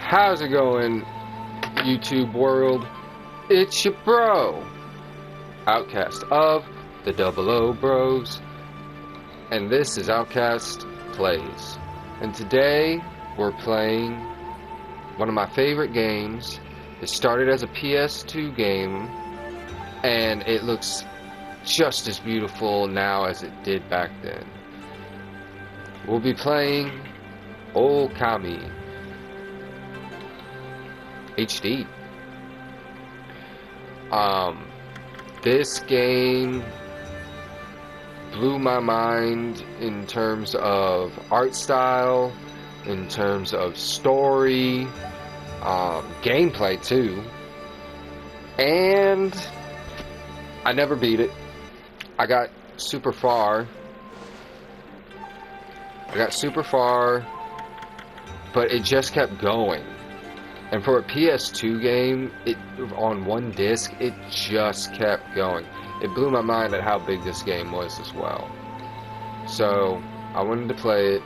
How's it going, YouTube world? It's your bro, Outkast of the Double O Bros, and this is Outkast Plays. And today we're playing one of my favorite games. It started as a PS2 game, and it looks just as beautiful now as it did back then. We'll be playing ŌKAMI HD. This game blew my mind in terms of art style, in terms of story, gameplay too, and I never beat it. I got super far, but it just kept going. And for a PS2 game, on one disc, it just kept going. It blew my mind at how big this game was as well. So, I wanted to play it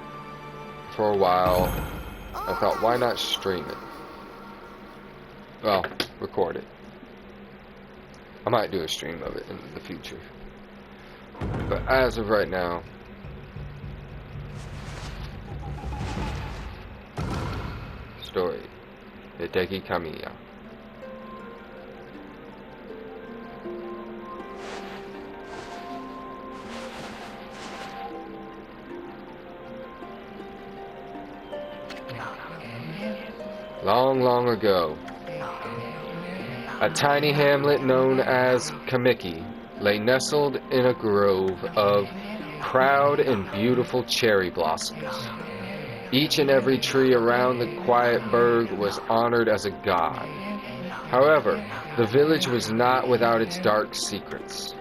for a while. I thought, why not stream it? Well, record it. I might do a stream of it in the future. But as of right now, story. ŌKAMI. Long, long ago, a tiny hamlet known as ŌKAMI lay nestled in a grove of proud and beautiful cherry blossoms. Each and every tree around the quiet burg was honored as a god. However, the village was not without its dark secrets.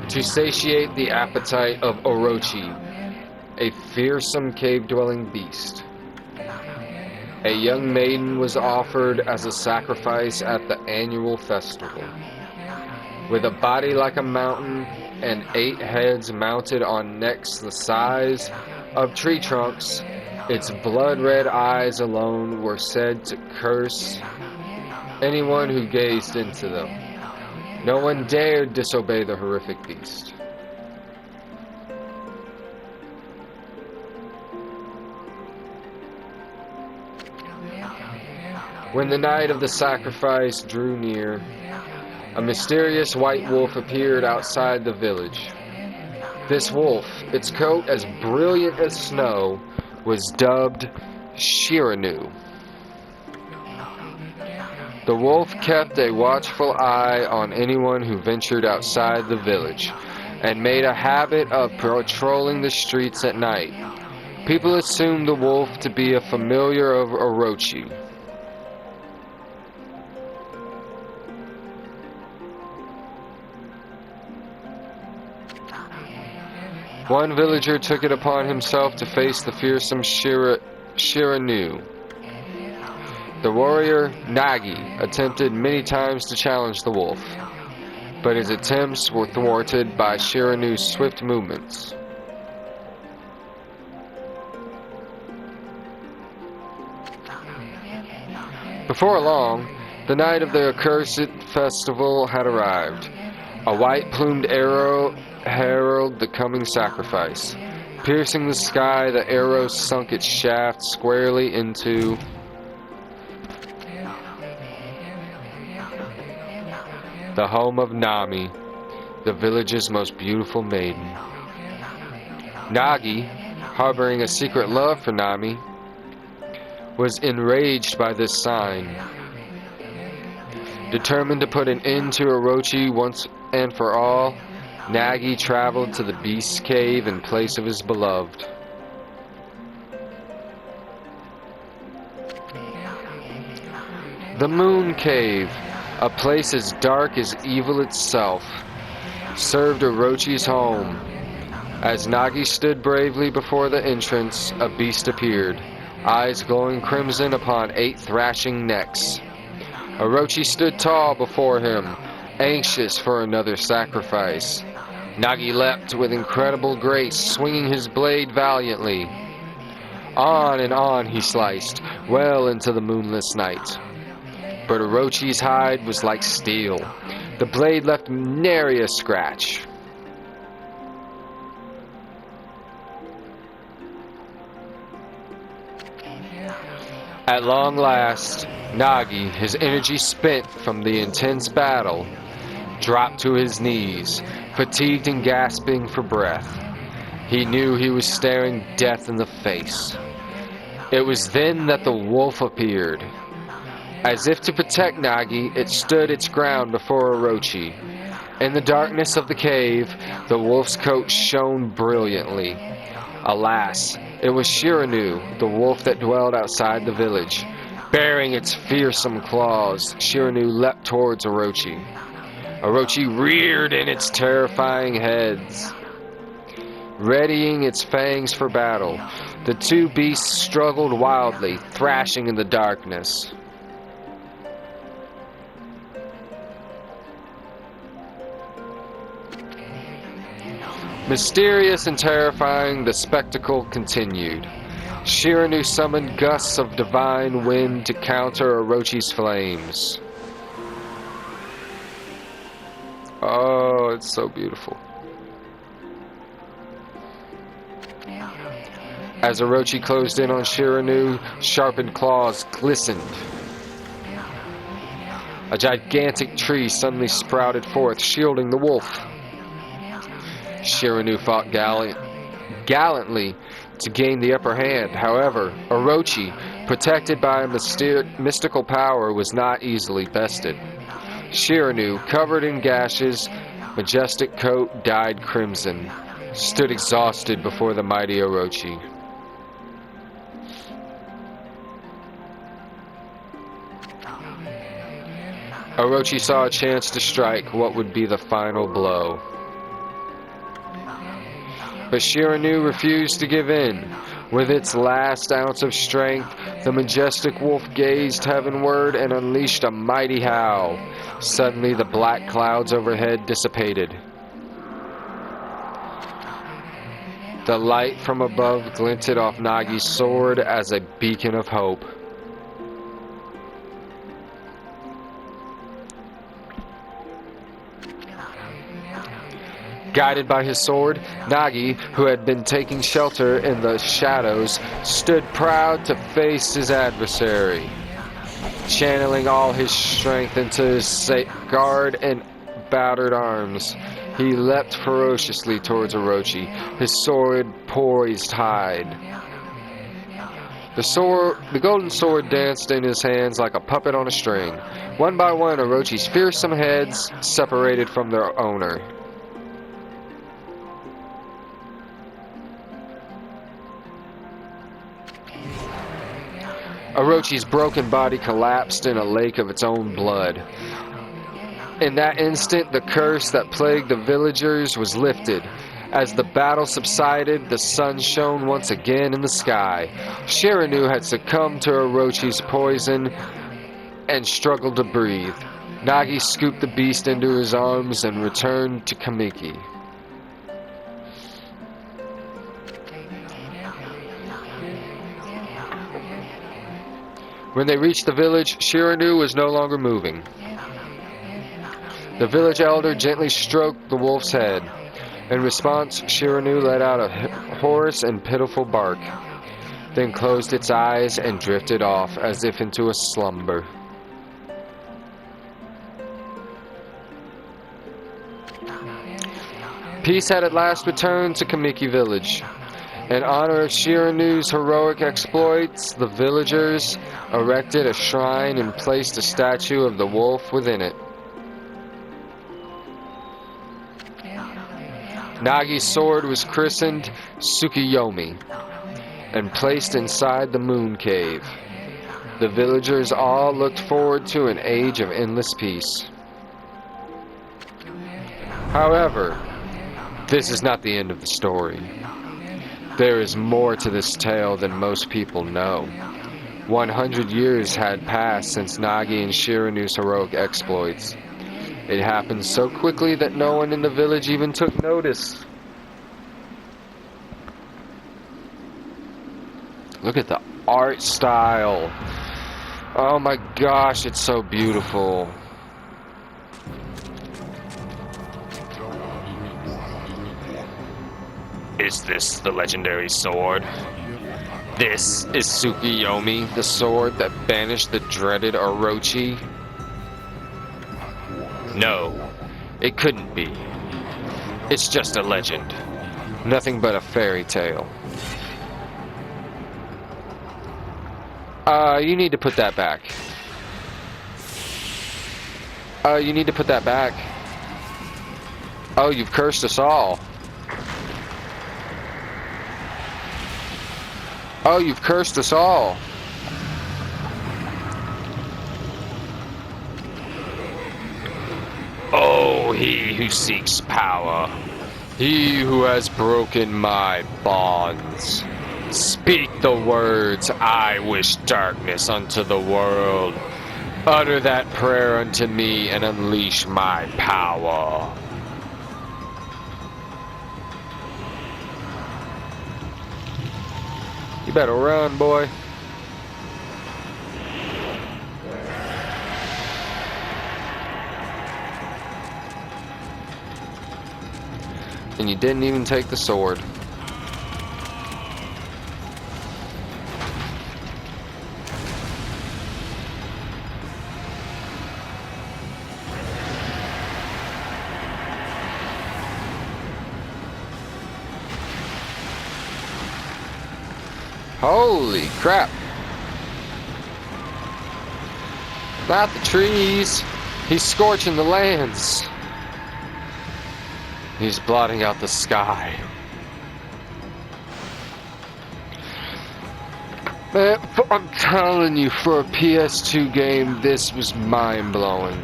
To satiate the appetite of Orochi, a fearsome cave-dwelling beast, a young maiden was offered as a sacrifice at the annual festival. With a body like a mountain and 8 heads mounted on necks the size of tree trunks, its blood-red eyes alone were said to curse anyone who gazed into them. No one dared disobey the horrific beast. When the night of the sacrifice drew near, a mysterious white wolf appeared outside the village. This wolf, its coat as brilliant as snow, was dubbed Shiranu. The wolf kept a watchful eye on anyone who ventured outside the village, and made a habit of patrolling the streets at night. People assumed the wolf to be a familiar of Orochi. One villager took it upon himself to face the fearsome Shiranu. The warrior Nagi attempted many times to challenge the wolf, but his attempts were thwarted by Shiranu's swift movements. Before long, the night of the accursed festival had arrived. A white-plumed arrow heralded the coming sacrifice. Piercing the sky, the arrow sunk its shaft squarely into the home of Nami, the village's most beautiful maiden. Nagi, harboring a secret love for Nami, was enraged by this sign. Determined to put an end to Orochi once and for all, Nagi traveled to the beast's cave in place of his beloved. The Moon Cave, a place as dark as evil itself, served Orochi's home. As Nagi stood bravely before the entrance, a beast appeared, eyes glowing crimson upon 8 thrashing necks. Orochi stood tall before him, anxious for another sacrifice. Nagi leapt with incredible grace, swinging his blade valiantly. On and on he sliced, well into the moonless night. But Orochi's hide was like steel. The blade left nary a scratch. At long last, Nagi, his energy spent from the intense battle, dropped to his knees, fatigued and gasping for breath. He knew he was staring death in the face. It was then that the wolf appeared. As if to protect Nagi, it stood its ground before Orochi. In the darkness of the cave, the wolf's coat shone brilliantly. Alas, it was Shiranu, the wolf that dwelled outside the village. Baring its fearsome claws, Shiranu leapt towards Orochi. Orochi reared in its terrifying heads, readying its fangs for battle. The two beasts struggled wildly, thrashing in the darkness. Mysterious and terrifying, the spectacle continued. Shiranu summoned gusts of divine wind to counter Orochi's flames. Oh, it's so beautiful. As Orochi closed in on Shiranu, sharpened claws glistened. A gigantic tree suddenly sprouted forth, shielding the wolf. Shiranu fought gallantly to gain the upper hand. However, Orochi, protected by a mystical power, was not easily bested. Shiranu, covered in gashes, majestic coat dyed crimson, stood exhausted before the mighty Orochi. Orochi saw a chance to strike what would be the final blow. But Shiranu refused to give in. With its last ounce of strength, the majestic wolf gazed heavenward and unleashed a mighty howl. Suddenly, the black clouds overhead dissipated. The light from above glinted off Nagi's sword as a beacon of hope. Guided by his sword, Nagi, who had been taking shelter in the shadows, stood proud to face his adversary. Channeling all his strength into his safeguard and battered arms, he leapt ferociously towards Orochi, his sword poised high. The golden sword danced in his hands like a puppet on a string. One by one, Orochi's fearsome heads separated from their owner. Orochi's broken body collapsed in a lake of its own blood. In that instant, the curse that plagued the villagers was lifted. As the battle subsided, the sun shone once again in the sky. Shiranu had succumbed to Orochi's poison and struggled to breathe. Nagi scooped the beast into his arms and returned to Kamiki. When they reached the village, Shiranu was no longer moving. The village elder gently stroked the wolf's head. In response, Shiranu let out a hoarse and pitiful bark, then closed its eyes and drifted off as if into a slumber. Peace had at last returned to Kamiki village. In honor of Shiranu's heroic exploits, the villagers erected a shrine and placed a statue of the wolf within it. Nagi's sword was christened Tsukiyomi and placed inside the moon cave. The villagers all looked forward to an age of endless peace. However, this is not the end of the story. There is more to this tale than most people know. 100 years had passed since Nagi and Shiranu's heroic exploits. It happened so quickly that no one in the village even took notice. Look at the art style. Oh my gosh, it's so beautiful. Is this the legendary sword? This is Tsukuyomi, the sword that banished the dreaded Orochi? No, it couldn't be. It's just a legend. Nothing but a fairy tale. You need to put that back. You need to put that back. Oh, you've cursed us all. Oh, you've cursed us all. Oh, he who seeks power. He who has broken my bonds. Speak the words, I wish darkness unto the world. Utter that prayer unto me and unleash my power. You better run, boy. And you didn't even take the sword. Holy crap. Not the trees. He's scorching the lands. He's blotting out the sky. Man, I'm telling you, for a PS2 game, this was mind-blowing.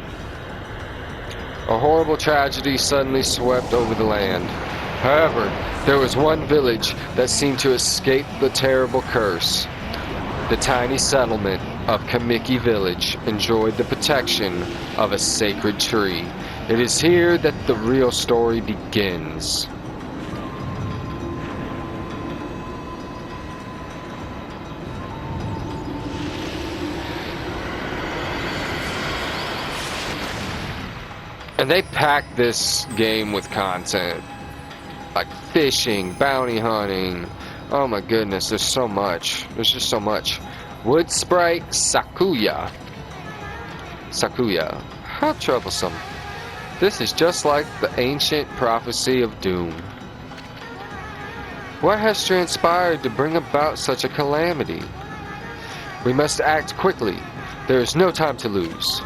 A horrible tragedy suddenly swept over the land. However, there was one village that seemed to escape the terrible curse. The tiny settlement of ŌKAMI village enjoyed the protection of a sacred tree. It is here that the real story begins. And they packed this game with content. Like fishing, bounty hunting. Oh my goodness, there's so much. There's just so much. Wood Sprite Sakuya. Sakuya. How troublesome. This is just like the ancient prophecy of doom. What has transpired to bring about such a calamity? We must act quickly. There is no time to lose.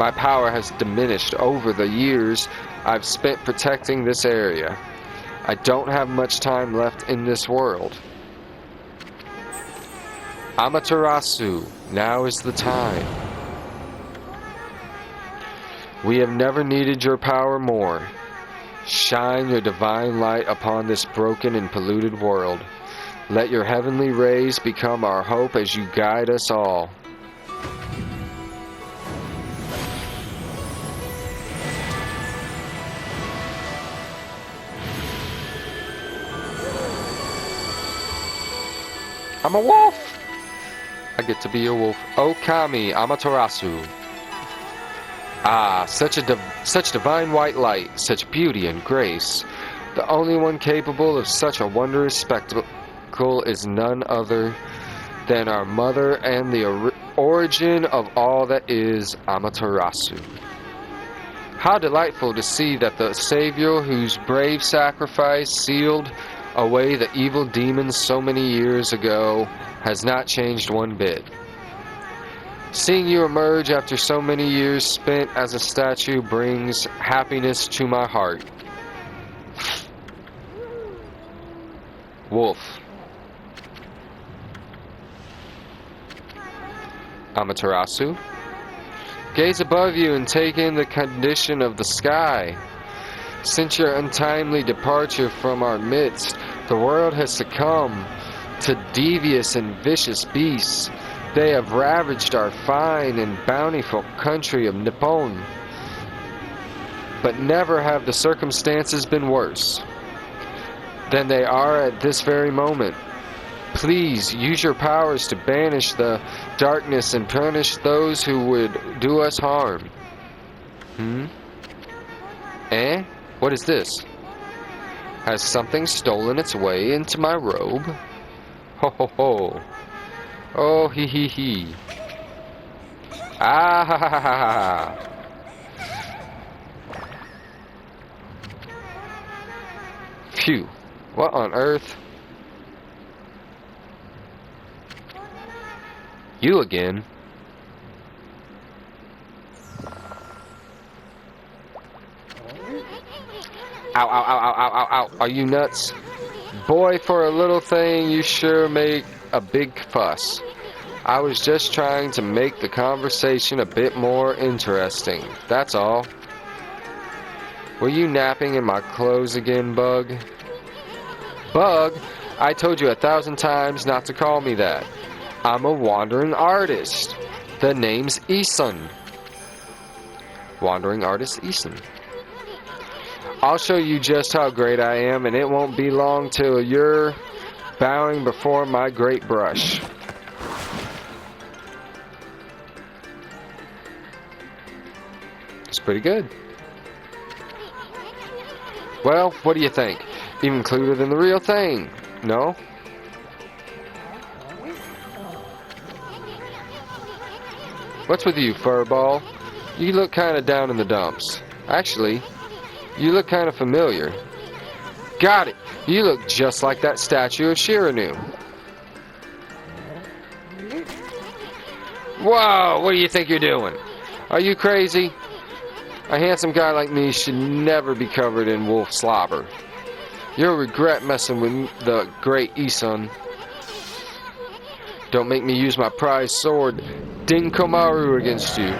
My power has diminished over the years I've spent protecting this area. I don't have much time left in this world. Amaterasu, now is the time. We have never needed your power more. Shine your divine light upon this broken and polluted world. Let your heavenly rays become our hope as you guide us all. I'm a wolf! I get to be a wolf. ŌKAMI Amaterasu. Ah, such divine white light, such beauty and grace. The only one capable of such a wondrous spectacle is none other than our mother and the origin of all that is, Amaterasu. How delightful to see that the Savior whose brave sacrifice sealed away the evil demons so many years ago has not changed one bit. Seeing you emerge after so many years spent as a statue brings happiness to my heart. Wolf. Amaterasu. Gaze above you and take in the condition of the sky. Since your untimely departure from our midst, the world has succumbed to devious and vicious beasts. They have ravaged our fine and bountiful country of Nippon. but never have the circumstances been worse than they are at this very moment. Please use your powers to banish the darkness and punish those who would do us harm. Eh? What is this? Has something stolen its way into my robe? Ho ho ho. Oh hee hee hee. Ah ha ha ha ha. Phew. What on earth? You again? Ow, ow, ow, ow, ow, ow, ow. Are you nuts? Boy, for a little thing, you sure make a big fuss. I was just trying to make the conversation a bit more interesting. That's all. Were you napping in my clothes again, Bug? Bug? I told you 1,000 times not to call me that. I'm a wandering artist. The name's Eason. Wandering artist Eason. I'll show you just how great I am, and it won't be long till you're bowing before my great brush. It's pretty good. Well, what do you think? Even cooler than the real thing, no? What's with you, furball? You look kind of down in the dumps. Actually, you look kind of familiar. Got it! You look just like that statue of Shiranu. Whoa! What do you think you're doing? Are you crazy? A handsome guy like me should never be covered in wolf slobber. You'll regret messing with the great Eason. Don't make me use my prized sword, Dinkomaru, against you.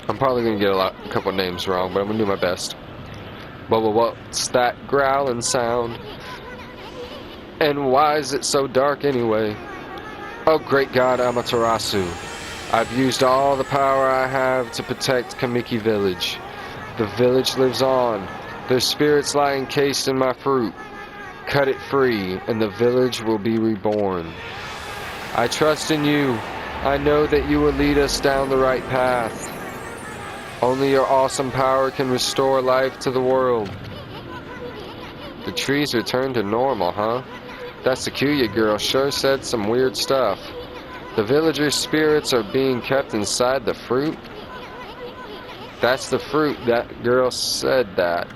I'm probably going to get a couple names wrong, but I'm going to do my best. What's that growling sound? And why is it so dark anyway? Oh, great God, Amaterasu. I've used all the power I have to protect Kamiki Village. The village lives on. Their spirits lie encased in my fruit. Cut it free, and the village will be reborn. I trust in you. I know that you will lead us down the right path. Only your awesome power can restore life to the world. The trees return to normal, huh? That Sakuya girl sure said some weird stuff. The villagers' spirits are being kept inside the fruit? That's the fruit. That girl said that.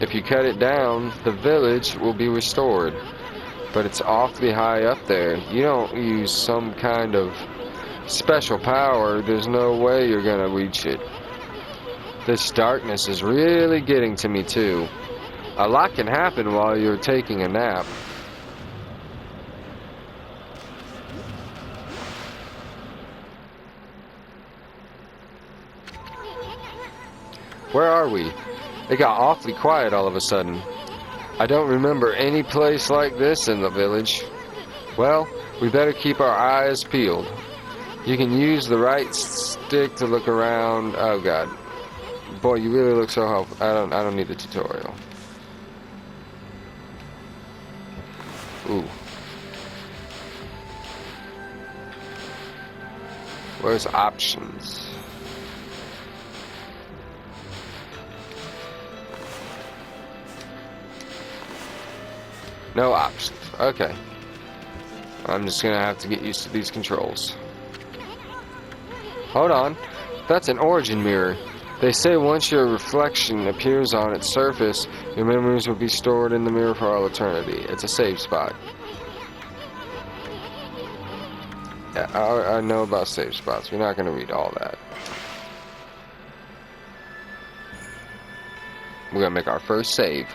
If you cut it down, the village will be restored. But it's awfully high up there. You don't use some kind of special power, there's no way you're gonna reach it. This darkness is really getting to me too. A lot can happen while you're taking a nap. Where are we? It got awfully quiet all of a sudden. I don't remember any place like this in the village. Well, we better keep our eyes peeled. You can use the right stick to look around. Oh God. Boy, you really look so helpful. I don't need a tutorial. Ooh. Where's options? No options. Okay. I'm just gonna have to get used to these controls. Hold on. That's an origin mirror. They say once your reflection appears on its surface, your memories will be stored in the mirror for all eternity. It's a save spot. Yeah, I know about save spots. We're not gonna read all that. We're gonna make our first save.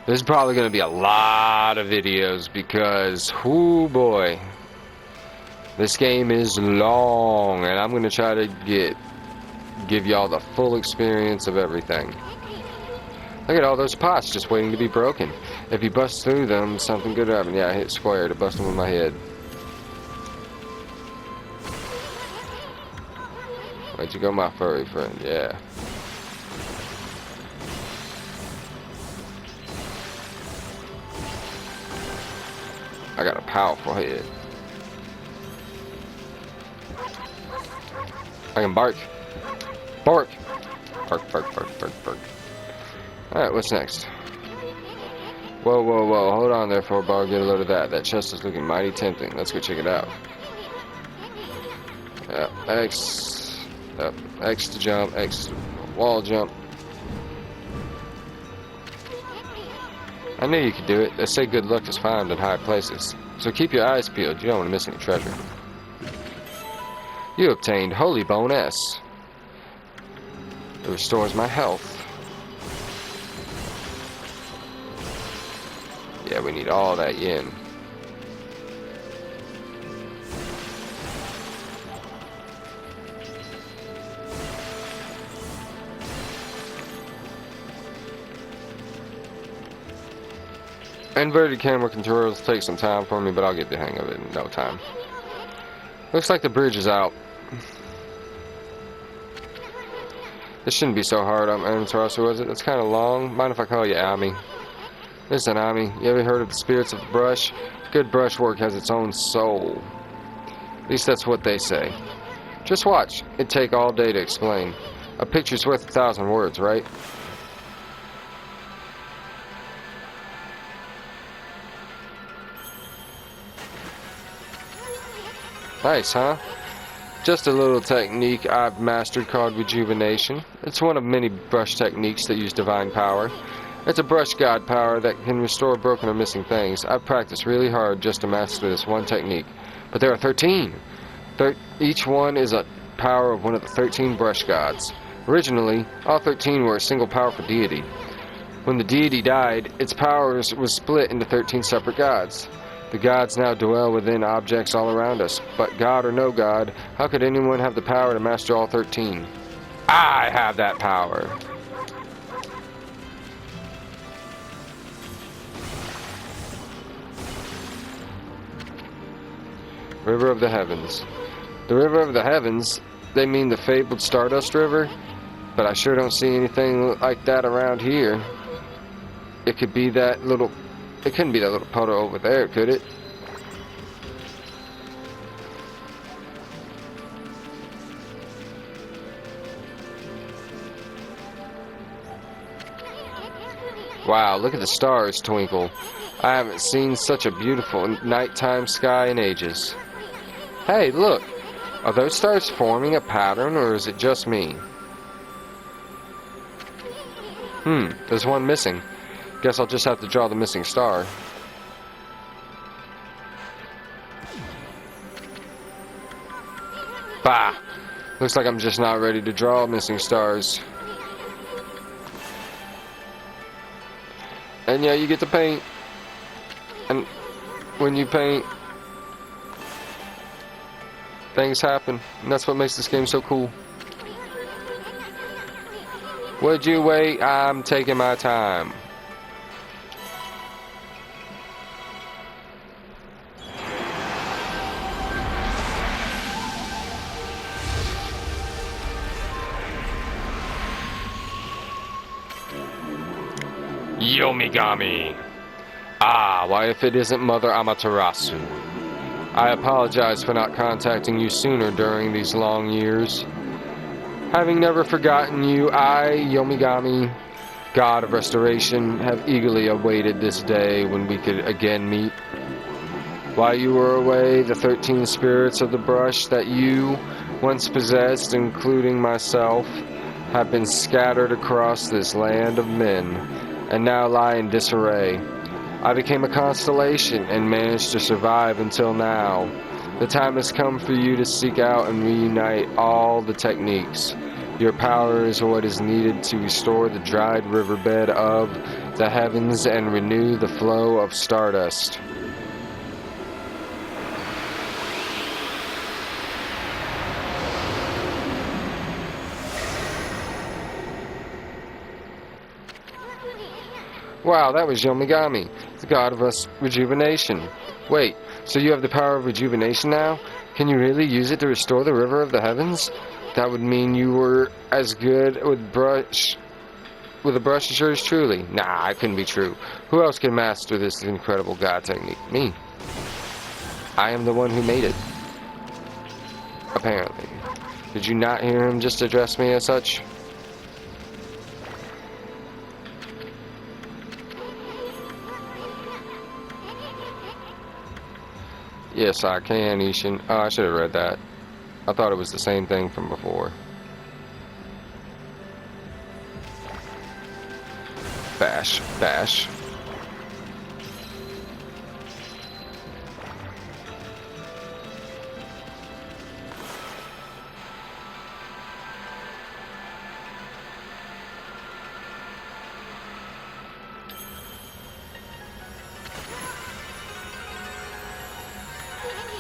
There's probably going to be a lot of videos because, whoo boy, this game is long, and I'm going to try to give y'all the full experience of everything. Look at all those pots just waiting to be broken. If you bust through them, something good will happen. Yeah, I hit square to bust them with my head. Where'd you go, my furry friend? Yeah. I got a powerful head. I can bark. Bark! Bark, bark, bark, bark, bark. Alright, what's next? Whoa, whoa, whoa. Hold on there, Bar. Get a load of that. That chest is looking mighty tempting. Let's go check it out. Yep, X. Yep, X to jump. X to wall jump. I knew you could do it. They say good luck is found in high places. So keep your eyes peeled. You don't want to miss any treasure. You obtained Holy Bone S. It restores my health. Yeah, we need all that yin. Inverted camera controls take some time for me, but I'll get the hang of it in no time. Looks like the bridge is out. This shouldn't be so hard on Amaterasu, was it? That's kind of long. Mind if I call you Ami? Listen, Ami, you ever heard of the spirits of the brush? Good brushwork has its own soul. At least that's what they say. Just watch. It'd take all day to explain. A picture's worth 1,000 words, right? Nice, huh? Just a little technique I've mastered called rejuvenation. It's one of many brush techniques that use divine power. It's a brush god power that can restore broken or missing things. I've practiced really hard just to master this one technique. But there are 13. Each one is a power of one of the 13 brush gods. Originally, all 13 were a single powerful deity. When the deity died, its powers was split into 13 separate gods. The gods now dwell within objects all around us. But God or no God, how could anyone have the power to master all 13? I have that power. River of the Heavens. The River of the Heavens, they mean the fabled Stardust River? But I sure don't see anything like that around here. It could be that little... It couldn't be that little puddle over there, could it? Wow, look at the stars twinkle. I haven't seen such a beautiful nighttime sky in ages. Hey, look! Are those stars forming a pattern, or is it just me? There's one missing. Guess I'll just have to draw the missing star. Bah! Looks like I'm just not ready to draw missing stars. And yeah, you get to paint. And when you paint, things happen. And that's what makes this game so cool. Would you wait? I'm taking my time. Yomigami. Ah, why if it isn't Mother Amaterasu? I apologize for not contacting you sooner during these long years. Having never forgotten you, I, Yomigami, God of Restoration, have eagerly awaited this day when we could again meet. While you were away, the 13 spirits of the brush that you once possessed, including myself, have been scattered across this land of men, and now lie in disarray. I became a constellation and managed to survive until now. The time has come for you to seek out and reunite all the techniques. Your power is what is needed to restore the dried riverbed of the heavens and renew the flow of stardust. Wow, that was Yomigami, the god of rejuvenation. Wait, so you have the power of rejuvenation now? Can you really use it to restore the river of the heavens? That would mean you were as good with a brush as yours truly. Nah, it couldn't be true. Who else can master this incredible god technique? Me. I am the one who made it. Apparently. Did you not hear him just address me as such? Yes, I can, Ishin. Oh, I should have read that. I thought it was the same thing from before. Bash, bash.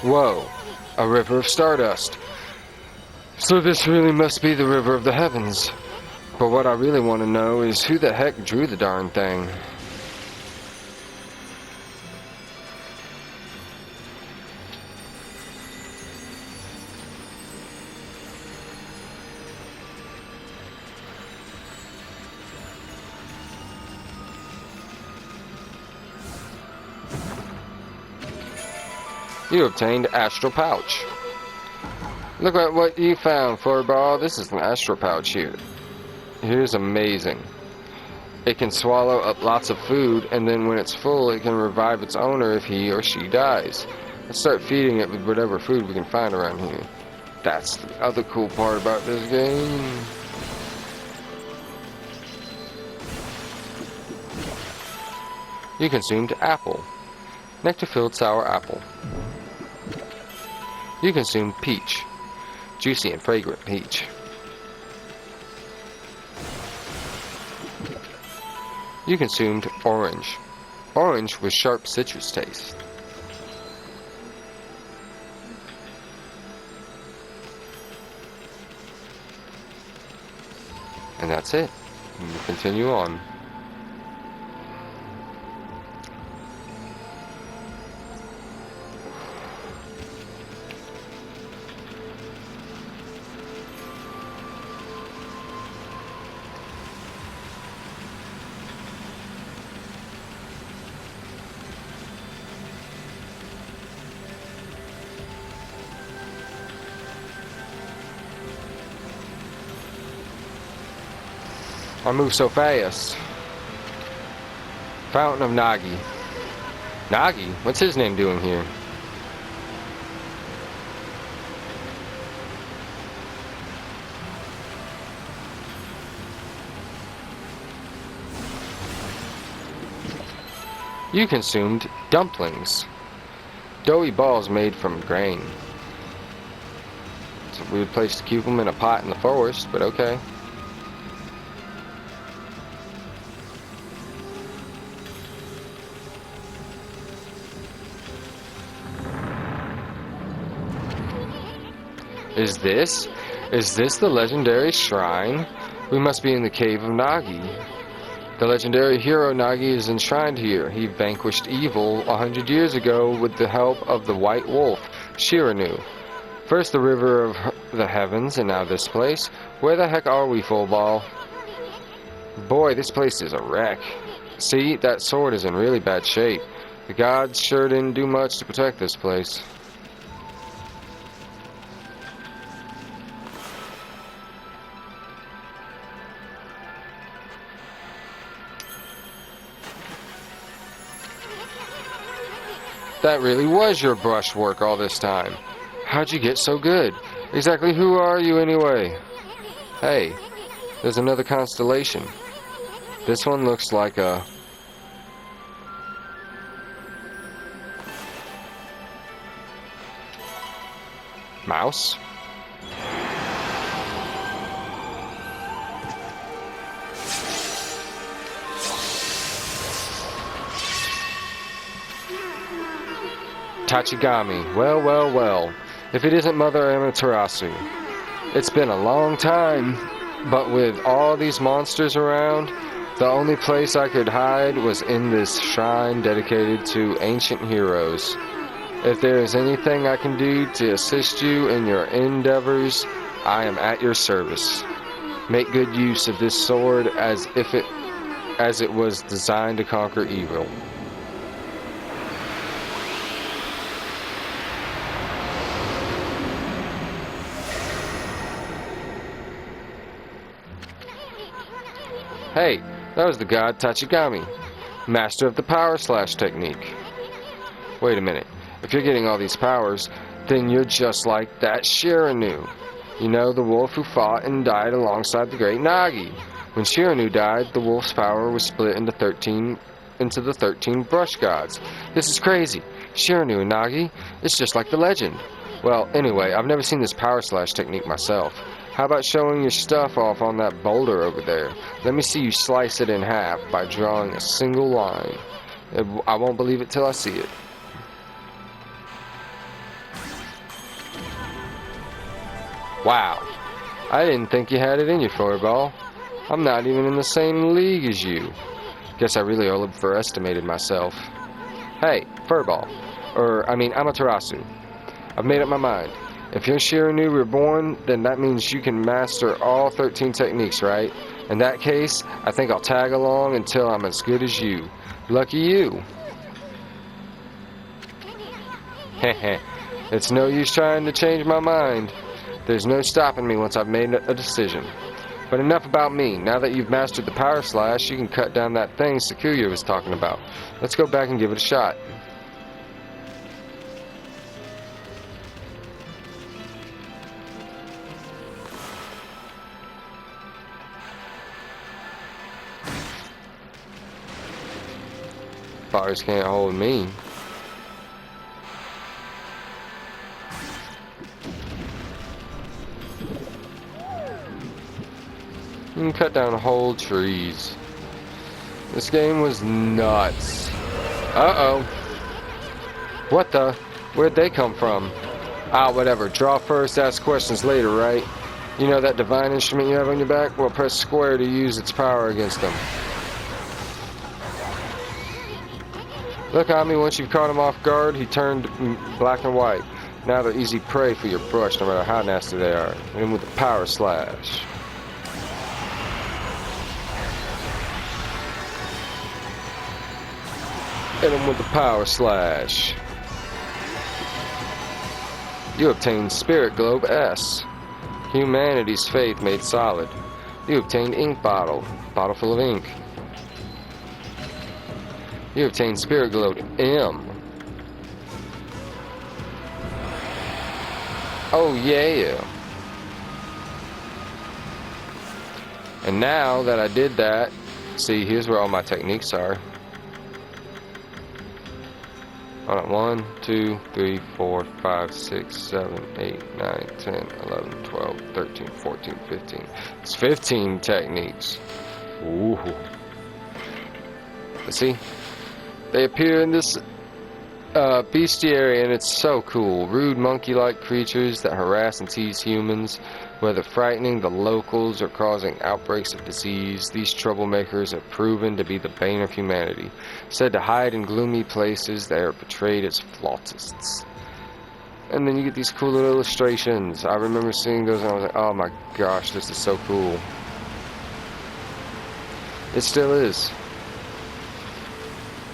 Whoa, a river of stardust. So this really must be the river of the heavens. But what I really want to know is who the heck drew the darn thing? You obtained Astral Pouch. Look at what you found, Furball. This is an Astral Pouch here. Here's amazing. It can swallow up lots of food, and then when it's full, it can revive its owner if he or she dies. Let's start feeding it with whatever food we can find around here. That's the other cool part about this game. You consumed apple. Nectar-filled sour apple. You consumed peach. Juicy and fragrant peach. You consumed orange. Orange with sharp citrus taste. And that's it. You continue on. I move so fast. Fountain of Nagi. Nagi? What's his name doing here? You consumed dumplings. Doughy balls made from grain. It's a weird place to keep them in a pot in the forest, but okay. Is this the legendary shrine? We must be in the cave of Nagi. The legendary hero Nagi is enshrined here. He vanquished evil 100 years ago with the help of the White Wolf, Shiranu. First the river of the heavens, and now this place. Where the heck are we, Fullball? Boy, this place is a wreck. See, that sword is in really bad shape. The gods sure didn't do much to protect this place. That really was your brushwork all this time. How'd you get so good? Exactly who are you anyway? Hey, there's another constellation. This one looks like a... mouse? Tachigami. Well, well, well. If it isn't Mother Amaterasu. It's been a long time, but with all these monsters around, The only place I could hide was in this shrine dedicated to ancient heroes. If there is anything I can do to assist you in your endeavors, I am at your service. Make good use of this sword as it was designed to conquer evil. Hey, that was the god Tachikami, master of the power slash technique. Wait a minute, if you're getting all these powers, then you're just like that Shiranu. You know, the wolf who fought and died alongside the great Nagi. When Shiranu died, the wolf's power was split into the 13 brush gods. This is crazy. Shiranu and Nagi, it's just like the legend. Well, anyway, I've never seen this power slash technique myself. How about showing your stuff off on that boulder over there? Let me see you slice it in half by drawing a single line. I won't believe it till I see it. Wow, I didn't think you had it in you, Furball. I'm not even in the same league as you. Guess I really overestimated myself. Hey, Furball. Amaterasu. I've made up my mind. If you're Shiranu Reborn, then that means you can master all 13 techniques, right? In that case, I think I'll tag along until I'm as good as you. Lucky you. Heh. It's no use trying to change my mind. There's no stopping me once I've made a decision. But enough about me. Now that you've mastered the power slash, you can cut down that thing Sakuya was talking about. Let's go back and give it a shot. Fires can't hold me. You can cut down whole trees. This game was nuts. Uh-oh. What the? Where'd they come from? Ah, whatever. Draw first, ask questions later, right? You know that divine instrument you have on your back? Well, press square to use its power against them. Look, KAMI, once you've caught him off guard, he turned black and white. Now they're easy prey for your brush, no matter how nasty they are. Hit him with the power slash. Hit him with the power slash. You obtained Spirit Globe S. Humanity's faith made solid. You obtained Ink Bottle. Bottle full of ink. You obtained Spirit Globe M. Oh yeah. And now that I did that, see, here's where all my techniques are. Hold on, 1, 2, 3, 4, 5, 6, 7, 8, 9, 10, 11, 12, 13, 14, 15. It's 15 techniques. Ooh. See? They appear in this bestiary, and it's so cool. Rude monkey-like creatures that harass and tease humans, whether frightening the locals or causing outbreaks of disease. These troublemakers are proven to be the bane of humanity. Said to hide in gloomy places, they are portrayed as flautists. And then you get these cool little illustrations. I remember seeing those and I was like, oh my gosh, this is so cool. It still is.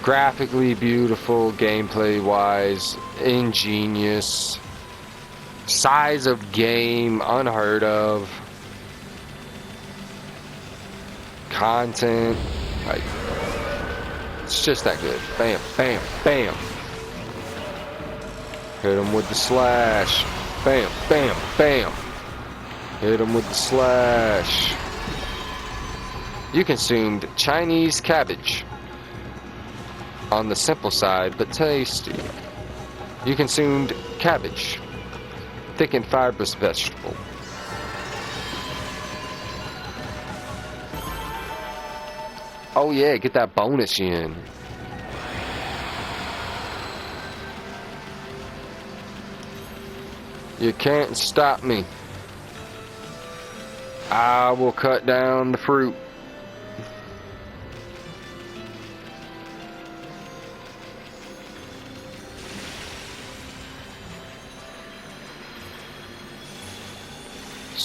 Graphically beautiful, gameplay wise, ingenious, size of game unheard of, content, like, it's just that good. Bam, bam, bam. Hit him with the slash. Bam, bam, bam. Hit him with the slash. You consumed Chinese cabbage. On the simple side, but tasty. You consumed cabbage. Thick and fibrous vegetable. Oh yeah, get that bonus in. You can't stop me. I will cut down the fruit.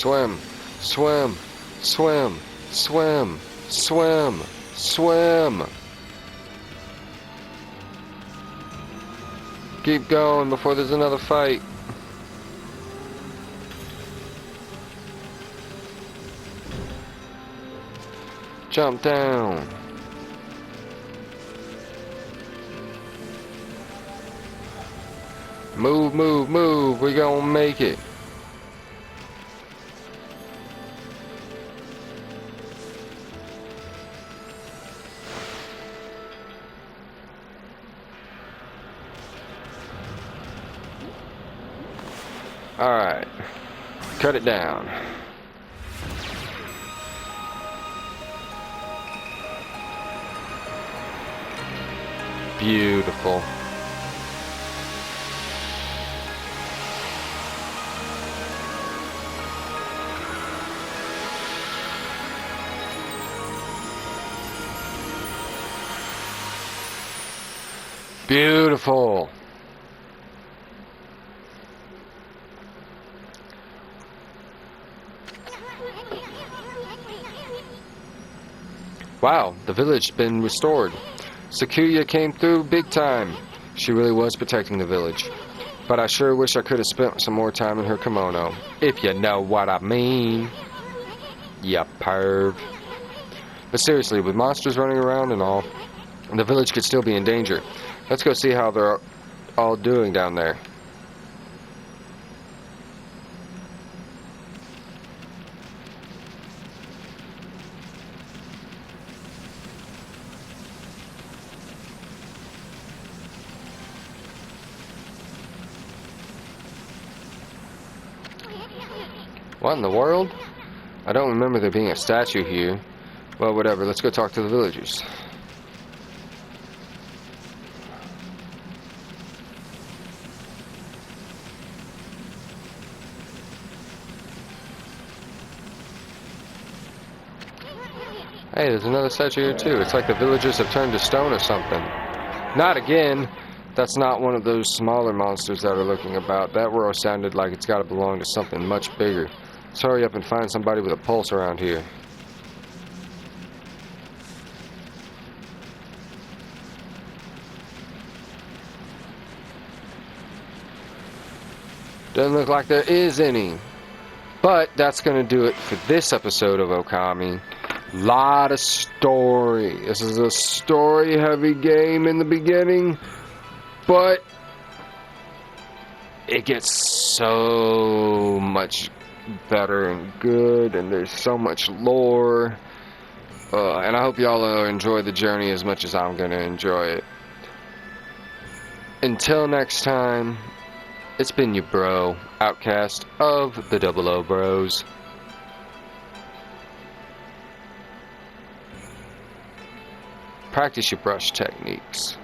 Swim. Swim. Swim. Swim. Swim. Swim. Keep going before there's another fight. Jump down. Move, move, move. We gonna make it. Alright. Cut it down. Beautiful. Beautiful. Wow, the village's been restored. Sakuya came through big time. She really was protecting the village. But I sure wish I could have spent some more time in her kimono. If you know what I mean. Ya perv. But seriously, with monsters running around and all, the village could still be in danger. Let's go see how they're all doing down there. What in the world? I don't remember there being a statue here. Well, whatever. Let's go talk to the villagers. Hey, there's another statue here too. It's like the villagers have turned to stone or something. Not again! That's not one of those smaller monsters that are looking about. That roar sounded like it's gotta belong to something much bigger. Let's hurry up and find somebody with a pulse around here. Doesn't look like there is any. But that's gonna do it for this episode of ŌKAMI. Lot of story. This is a story heavy game in the beginning, but it gets so much better and good, and there's so much lore, and I hope y'all enjoy the journey as much as I'm gonna enjoy it. Until next time, it's been your bro, Outkast of the Double O Bros. Practice your brush techniques.